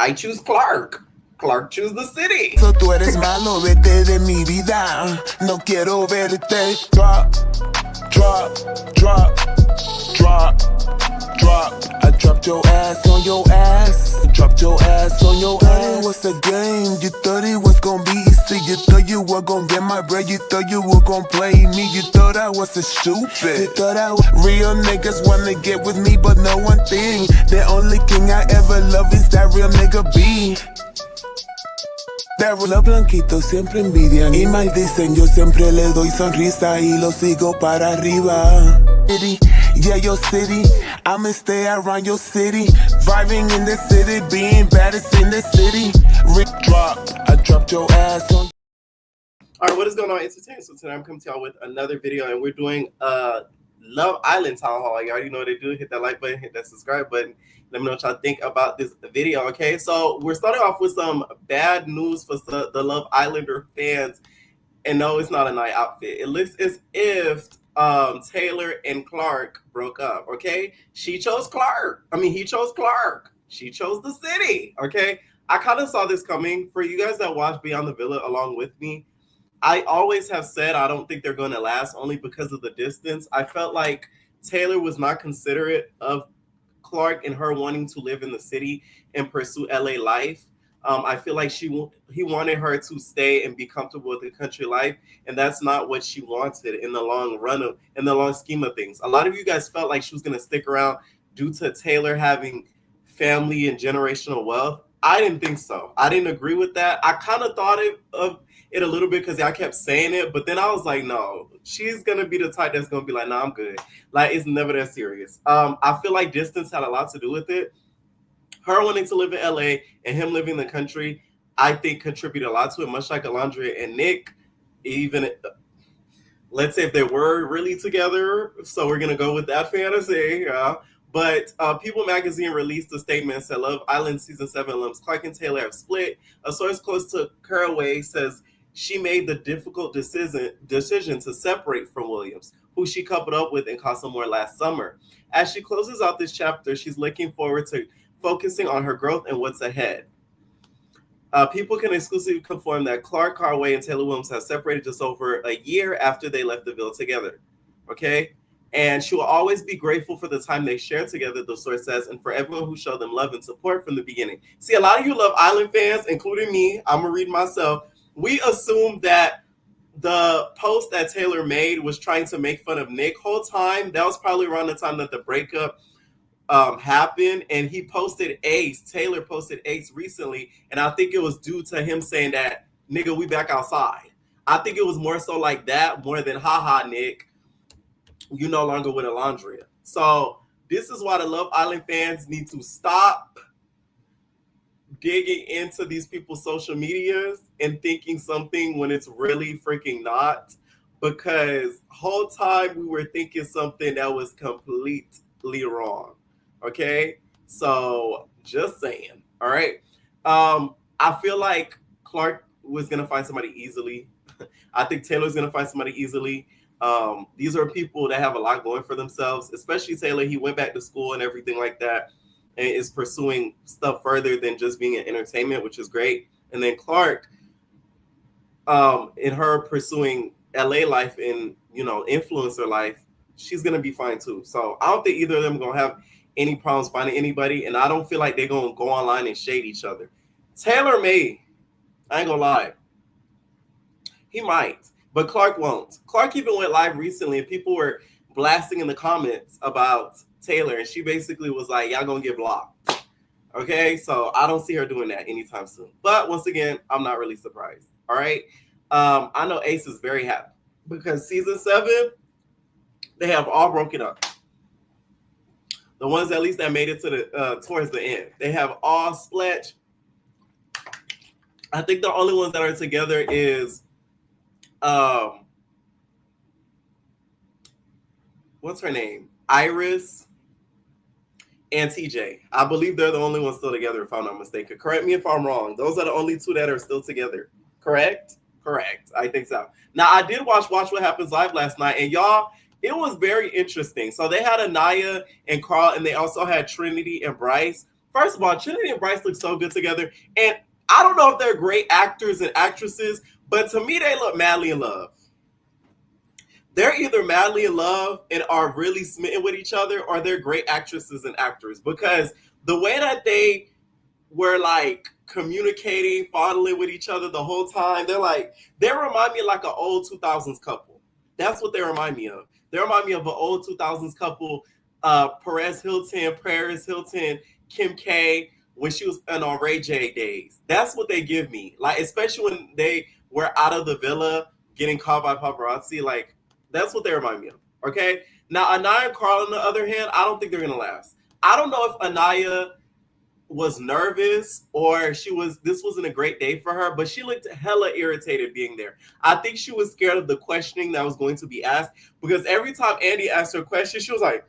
I choose Clark. Clark choose the city. So tú eres malo, vete de mi vida. No quiero verte. Drop, drop, drop, drop, drop. I dropped your ass on your ass. Dropped your ass on your ass. It was a game. You thought it was gonna be easy. You thought you were gonna get my bread. You thought you were gonna play me. You thought I was a stupid. You thought I was real niggas wanna get with me, but know one thing. The only king I ever love is that real nigga B. Los blanquitos siempre envidian y maldicen. Yo siempre le doy sonrisa y lo sigo para arriba. City, yeah, your city. I'ma stay around your city. Vibing in the city, being baddest in the city. Drop, I dropped your ass on. All right, what is going on, entertainment? So today I'm coming to y'all with another video, and we're doing Love Island Town Hall. You already know what to do. Hit that like button, hit that subscribe button. Let me know what y'all think about this video, okay? So we're starting off with some bad news for the Love Islander fans. And no, it's not a night outfit. It looks as if Taylor and Clark broke up, okay? She chose Clark. I mean, he chose Clark. She chose the city, okay? I kind of saw this coming. For you guys that watch Beyond the Villa along with me, I always have said I don't think they're going to last only because of the distance. I felt like Taylor was not considerate of Clark and her wanting to live in the city and pursue LA life. I feel like he wanted her to stay and be comfortable with the country life, and that's not what she wanted in the long scheme of things. A lot of you guys felt like she was going to stick around due to Taylor having family and generational wealth. I didn't think so. I didn't agree with that. I kind of thought of it a little bit because I kept saying it, but then I was like, no, she's gonna be the type that's gonna be like, nah, I'm good. Like, it's never that serious. I feel like distance had a lot to do with it. Her wanting to live in LA and him living in the country, I think contributed a lot to it, much like Alondra and Nick. Even let's say if they were really together, so we're gonna go with that fantasy, yeah. But People Magazine released a statement and said Love Island Season 7 alums Clark and Taylor have split. A source close to Caraway says she made the difficult decision to separate from Williams, who she coupled up with in Casa Amor last summer. As she closes out this chapter, she's looking forward to focusing on her growth and what's ahead. People can exclusively confirm that Clark Caraway and Taylor Williams have separated just over a year after they left the Ville together. Okay? And she will always be grateful for the time they shared together, the source says, and for everyone who showed them love and support from the beginning. See, a lot of you Love Island fans, including me, I'm going to read myself, we assumed that the post that Taylor made was trying to make fun of Nick whole time. That was probably around the time that the breakup happened, and he posted Ace. Taylor posted Ace recently, and I think it was due to him saying that, nigga, we back outside. I think it was more so like that, more than, haha, Nick, you no longer with Alondra. So this is why the Love Island fans need to stop digging into these people's social medias and thinking something when it's really freaking not. Because whole time we were thinking something that was completely wrong. Okay? So just saying. All right. I feel like Clark was gonna find somebody easily. I think Taylor's gonna find somebody easily. These are people that have a lot going for themselves, especially Taylor. He went back to school and everything like that and is pursuing stuff further than just being in entertainment, which is great. And then Clark, in her pursuing LA life and, influencer life, she's going to be fine too. So I don't think either of them are going to have any problems finding anybody. And I don't feel like they're going to go online and shade each other. Taylor may, I ain't going to lie. He might. But Clark won't. Clark even went live recently and people were blasting in the comments about Taylor. And she basically was like, y'all gonna get blocked. Okay, so I don't see her doing that anytime soon. But once again, I'm not really surprised. All right. I know Ace is very happy because season 7, they have all broken up. The ones at least that made it to the towards the end. They have all split. I think the only ones that are together is what's her name? Iris and TJ. I believe they're the only ones still together, if I'm not mistaken. Correct me if I'm wrong. Those are the only 2 that are still together. Correct? Correct. I think so. Now, I did watch What Happens Live last night, and y'all, it was very interesting. So they had Aniya and Carl, and they also had Trinity and Bryce. First of all, Trinity and Bryce look so good together. And I don't know if they're great actors and actresses, but to me, they look madly in love. They're either madly in love and are really smitten with each other, or they're great actresses and actors, because the way that they were like communicating, fondling with each other the whole time, they remind me of like an old 2000s couple. That's what they remind me of. They remind me of an old 2000s couple, Paris Hilton, Kim K, when she was on Ray J days. That's what they give me. Like, especially when they were out of the villa getting caught by paparazzi. Like, that's what they remind me of. Okay. Now, Aniya and Carl, on the other hand, I don't think they're gonna last. I don't know if Aniya was nervous or this wasn't a great day for her, but she looked hella irritated being there. I think she was scared of the questioning that was going to be asked, because every time Andy asked her a question, she was like,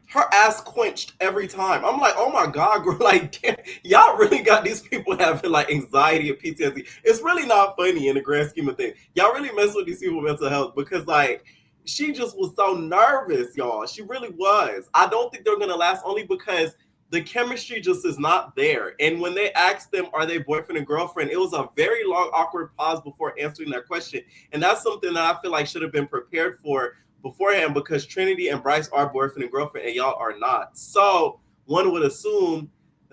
her ass quenched every time. I'm like, oh my God, girl, like, damn, y'all really got these people having like anxiety and PTSD. It's really not funny in the grand scheme of things. Y'all really mess with these people's mental health, because like, she just was so nervous, y'all. She really was. I don't think they're gonna last, only because the chemistry just is not there. And when they asked them, are they boyfriend and girlfriend, it was a very long, awkward pause before answering that question. And that's something that I feel like should have been prepared for beforehand, because Trinity and Bryce are boyfriend and girlfriend and y'all are not. So one would assume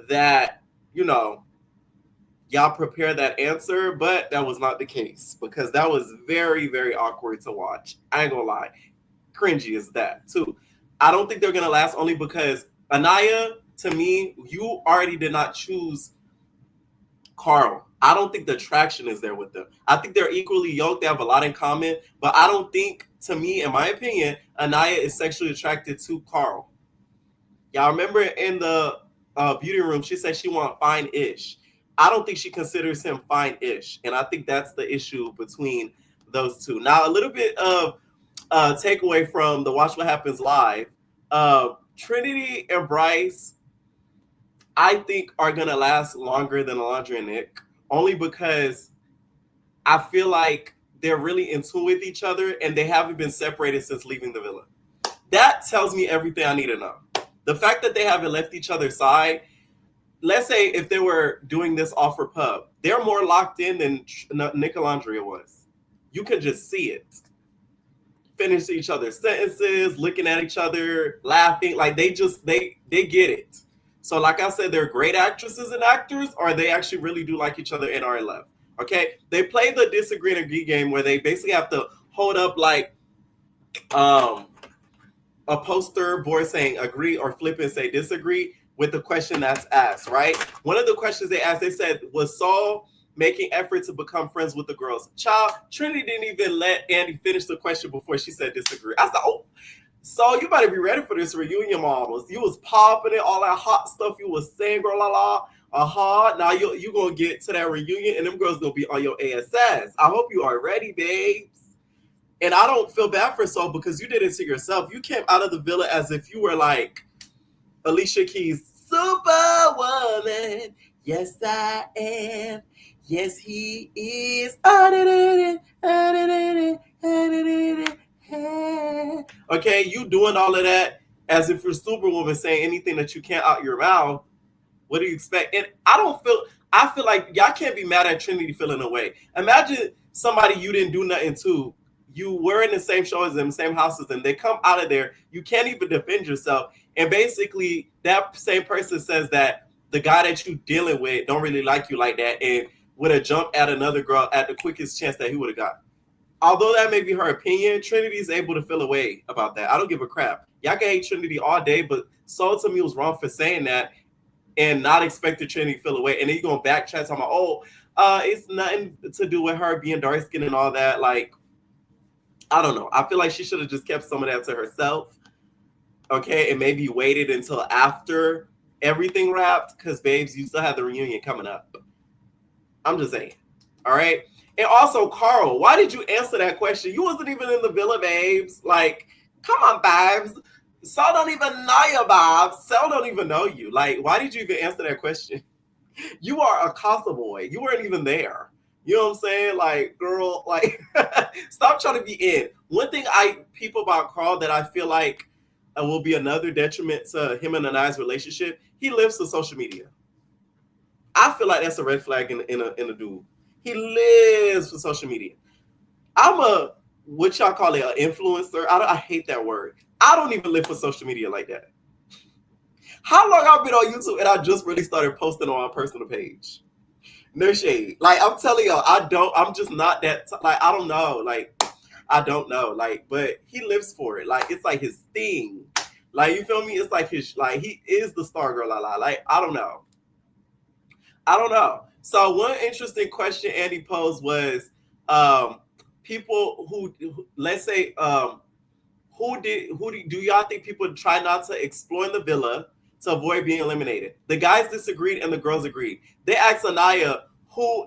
that, y'all prepare that answer, but that was not the case, because that was very, very awkward to watch. I ain't gonna lie. Cringy is that too. I don't think they're gonna last, only because Aniya, to me, you already did not choose Carl. I don't think the attraction is there with them. I think they're equally yoked. They have a lot in common, but I don't think, to me, in my opinion, Aniya is sexually attracted to Carl. Y'all remember in the beauty room, she said she wants fine-ish. I don't think she considers him fine-ish, and I think that's the issue between those two. Now, a little bit of takeaway from the Watch What Happens Live. Trinity and Bryce, I think, are going to last longer than Alondra and Nick, only because I feel like they're really in tune with each other and they haven't been separated since leaving the villa. That tells me everything I need to know. The fact that they haven't left each other's side, let's say if they were doing this off for pub, they're more locked in than Nick and Alondra was. You can just see it. Finish each other's sentences, looking at each other, laughing. Like, they get it. So like I said, they're great actresses and actors, or they actually really do like each other and are in love. Okay? They play the disagree and agree game, where they basically have to hold up like a poster board saying agree, or flip and say disagree with the question that's asked, right? One of the questions they asked, they said, was Saul making effort to become friends with the girls? Child, Trinity didn't even let Andy finish the question before she said disagree. I said, oh, so you better be ready for this reunion, mamas. You was popping it, all that hot stuff you was saying, girl, la la. Now you gonna get to that reunion, and them girls gonna be on your ASS. I hope you are ready, babes. And I don't feel bad for Saul, because you did it to yourself. You came out of the villa as if you were like Alicia Keys' Superwoman. Yes, I am. Yes, he is. Okay, you doing all of that as if you're Superwoman, saying anything that you can't out your mouth. What do you expect? And I feel like y'all can't be mad at Trinity feeling away. Imagine somebody you didn't do nothing to. You were in the same show as them, same houses, and they come out of there. You can't even defend yourself. And basically, that same person says that the guy that you dealing with don't really like you like that, and would have jumped at another girl at the quickest chance that he would have got. Although that may be her opinion, Trinity is able to feel away about that. I don't give a crap. Y'all can hate Trinity all day, but Saul to me was wrong for saying that and not expecting Trinity to feel away. And then you're going to backtrack talking about, it's nothing to do with her being dark skinned and all that. Like, I don't know. I feel like she should have just kept some of that to herself. Okay, and maybe waited until after everything wrapped, because, babes, you still have the reunion coming up. I'm just saying. All right? And also, Carl, why did you answer that question? You wasn't even in the villa, babes. Like, come on, babes. Saul don't even know you, babes. Saul don't even know you. Like, why did you even answer that question? You are a Casa boy. You weren't even there. You know what I'm saying? Like, girl, like, stop trying to be in. One thing people about Carl that I feel like will be another detriment to him and Aniya's relationship. He lives for social media. I feel like that's a red flag in a dude. He lives for social media. I'm a what y'all call it, an influencer. I hate that word. I don't even live for social media like that. How long I've been on YouTube and I just really started posting on my personal page? No shade. Like I'm telling y'all, I'm just not that. Like I don't know. Like I don't know. Like, but he lives for it. Like it's like his thing. Like you feel me? It's like his. Like he is the star girl. Like I don't know. I don't know. So one interesting question Andy posed was, people who let's say, do y'all think people try not to explore in the villa to avoid being eliminated? The guys disagreed and the girls agreed. They asked Aniya who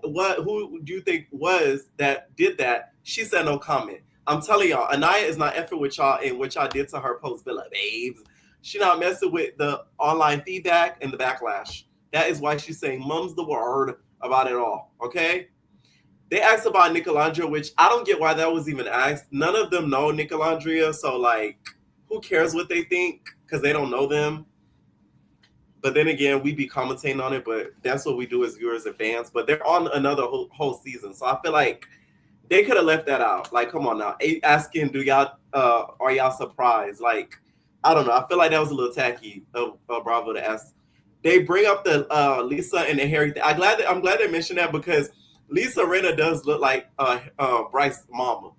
do you think was that did that? She said no comment. I'm telling y'all, Aniya is not effing with y'all and what y'all did to her post villa, babes. She not messing with the online feedback and the backlash. That is why she's saying mum's the word about it all. Okay? They asked about Nicolandria, which I don't get why that was even asked. None of them know Nicolandria, so like, who cares what they think? Because they don't know them. But then again, we be commentating on it, but that's what we do as viewers and fans. But they're on another whole season, so I feel like they could have left that out. Like, come on now, asking, do y'all are y'all surprised? Like, I don't know. I feel like that was a little tacky of Bravo to ask. They bring up the Lisa and the Harry thing. I'm glad they mentioned that because Lisa Rinna does look like Bryce's mama,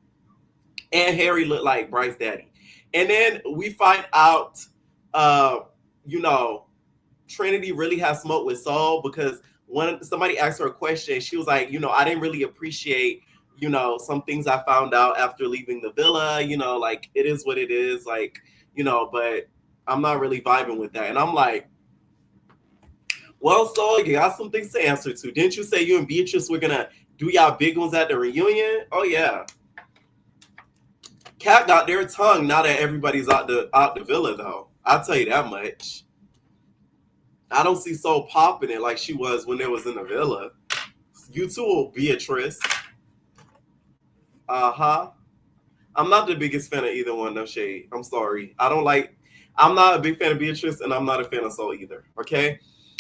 and Harry looked like Bryce's daddy. And then we find out, you know, Trinity really has smoke with Saul because when somebody asked her a question, she was like, you know, I didn't really appreciate, you know, some things I found out after leaving the villa. You know, like it is what it is, like, you know, but I'm not really vibing with that. And I'm like, well, Saul, you got some things to answer to. Didn't you say you and Beatrice were gonna do y'all big ones at the reunion? Oh yeah. Cat got their tongue now that everybody's out the villa though. I'll tell you that much. I don't see Soul popping it like she was when they was in the villa. You too, Beatrice. Uh-huh. I'm not the biggest fan of either one, no shade. I'm sorry. I'm not a big fan of Beatrice and I'm not a fan of Soul either. Okay?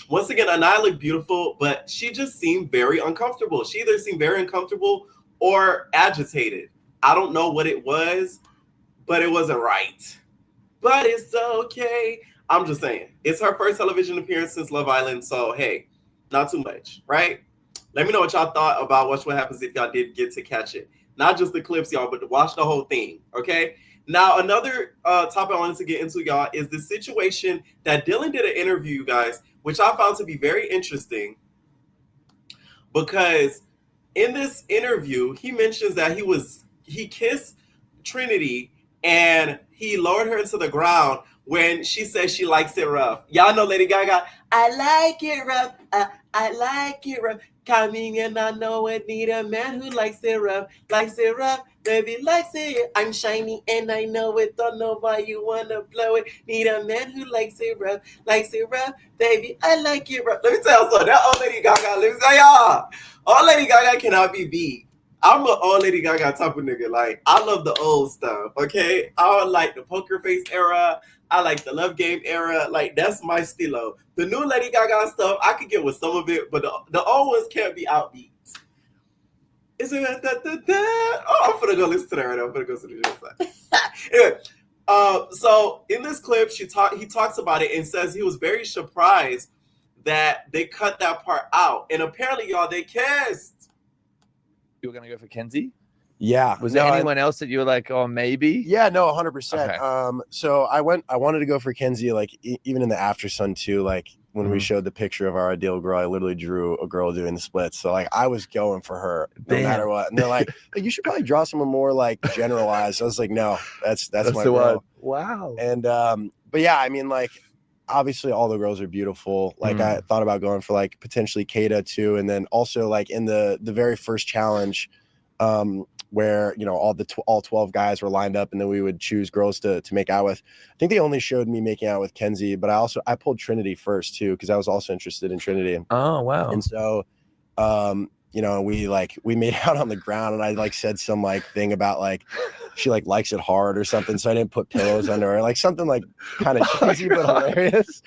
Once again, Aniya looked beautiful, but she just seemed very uncomfortable. She either seemed very uncomfortable or agitated. I don't know what it was, but it wasn't right. But it's okay. I'm just saying. It's her first television appearance since Love Island, so hey, not too much, right? Let me know what y'all thought about Watch What Happens if y'all did get to catch it. Not just the clips, y'all, but to watch the whole thing, okay? Now, another topic I wanted to get into, y'all, is the situation that Dylan did an interview, guys, which I found to be very interesting because in this interview, he mentions that he kissed Trinity and he lowered her to the ground when she says she likes it rough. Y'all know Lady Gaga, I like it rough, I like it rough. Coming in, I know it, need a man who likes it rough, baby likes it. I'm shiny and I know it, don't know why you wanna blow it. Need a man who likes it rough, baby, I like it rough. Let me tell you something, that old Lady Gaga, let me tell y'all, old Lady Gaga cannot be beat. I'm an old Lady Gaga type of nigga. Like, I love the old stuff, okay? I like the Poker Face era. I like the Love Game era. Like, that's my stilo. The new Lady Gaga stuff, I could get with some of it, but the old ones can't be outbeat. Is it Oh, I'm gonna go listen to that right now. I'm gonna go to the other side. Anyway, so in this clip, he talks about it and says he was very surprised that they cut that part out. And apparently, y'all, they kissed. You were gonna go for Kenzie? Yeah. Was there anyone else that you were like, oh, maybe? Yeah, no, 100%. Okay. So I wanted to go for Kenzie, like even in the After Sun too, like when we showed the picture of our ideal girl, I literally drew a girl doing the splits. So like I was going for her no matter what. And they're like, you should probably draw someone more like generalized. I was like, no, that's my the girl. One. Wow. And but yeah, I mean, like obviously all the girls are beautiful. Like I thought about going for like potentially Kata too, and then also like in the very first challenge, where you know all 12 guys were lined up and then we would choose girls to make out with. I think they only showed me making out with Kenzie, but I pulled Trinity first too because I was also interested in Trinity. Oh wow. And so you know, we made out on the ground, and I like said some like thing about like she like likes it hard or something, so I didn't put pillows under her, like something like kind of cheesy but hilarious.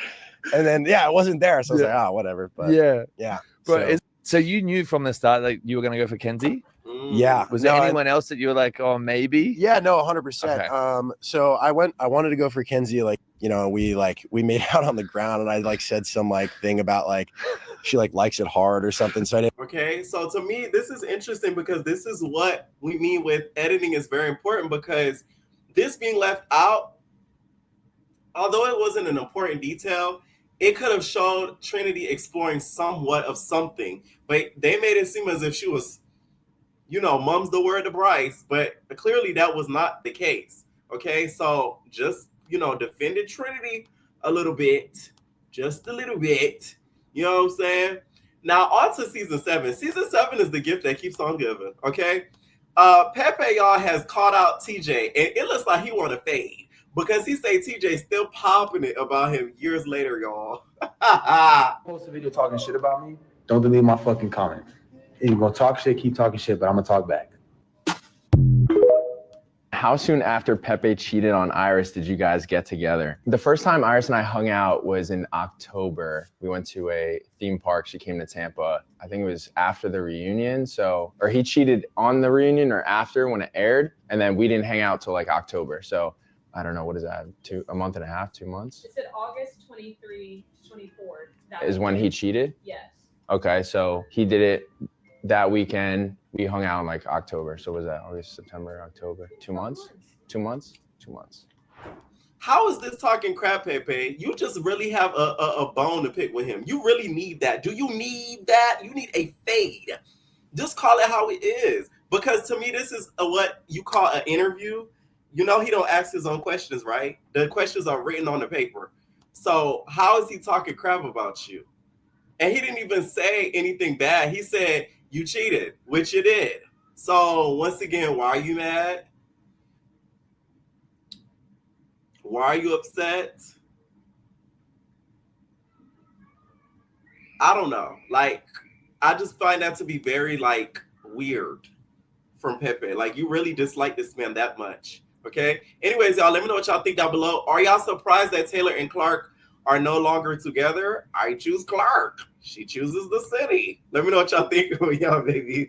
And then it wasn't there, so I was like, oh, whatever. But yeah. But so you knew from the start like you were gonna go for Kenzie? Yeah. Was there anyone else that you were like, oh, maybe? Yeah, no, 100%. Okay. So I wanted to go for Kenzie, like, you know, we made out on the ground, and I like said some like thing about like she like likes it hard or something, so I didn't. Okay, so to me, this is interesting because this is what we mean with editing is very important, because this being left out, although it wasn't an important detail, it could have showed Trinity exploring somewhat of something, but they made it seem as if she was, you know, mum's the word to Bryce, but clearly that was not the case. Okay, so just, you know, defended Trinity a little bit, just a little bit. You know what I'm saying? Now on to season 7. Season 7 is the gift that keeps on giving. Okay, Pepe, y'all, has called out TJ, and it looks like he want to fade because he say TJ still popping it about him years later, y'all. Post a video talking shit about me, don't delete my fucking comment. If you're gonna talk shit, keep talking shit, but I'm gonna talk back. How soon after Pepe cheated on Iris did you guys get together? The first time Iris and I hung out was in October. We went to a theme park. She came to Tampa. I think it was after the reunion. Or he cheated on the reunion or after when it aired. And then we didn't hang out till like October. So I don't know, what is that? A month and a half, 2 months? It said August 23 to 24. Is when he cheated? Yes. Okay, so he did it that weekend. We hung out in like October. So was that August, September, October? 2 months? 2 months? 2 months. How is this talking crap, Pepe? You just really have a bone to pick with him. You really need that. Do you need that? You need a fade. Just call it how it is. Because to me, this is what you call an interview. You know, he don't ask his own questions, right? The questions are written on the paper. So how is he talking crap about you? And he didn't even say anything bad. He said, you cheated, which you did. So once again, why are you mad? Why are you upset? I don't know. Like, I just find that to be very, like, weird from Pepe. Like, you really dislike this man that much. Okay? Anyways, y'all, let me know what y'all think down below. Are y'all surprised that Taylor and Clark are no longer together? I choose Clark. She chooses the city. Let me know what y'all think of y'all, baby.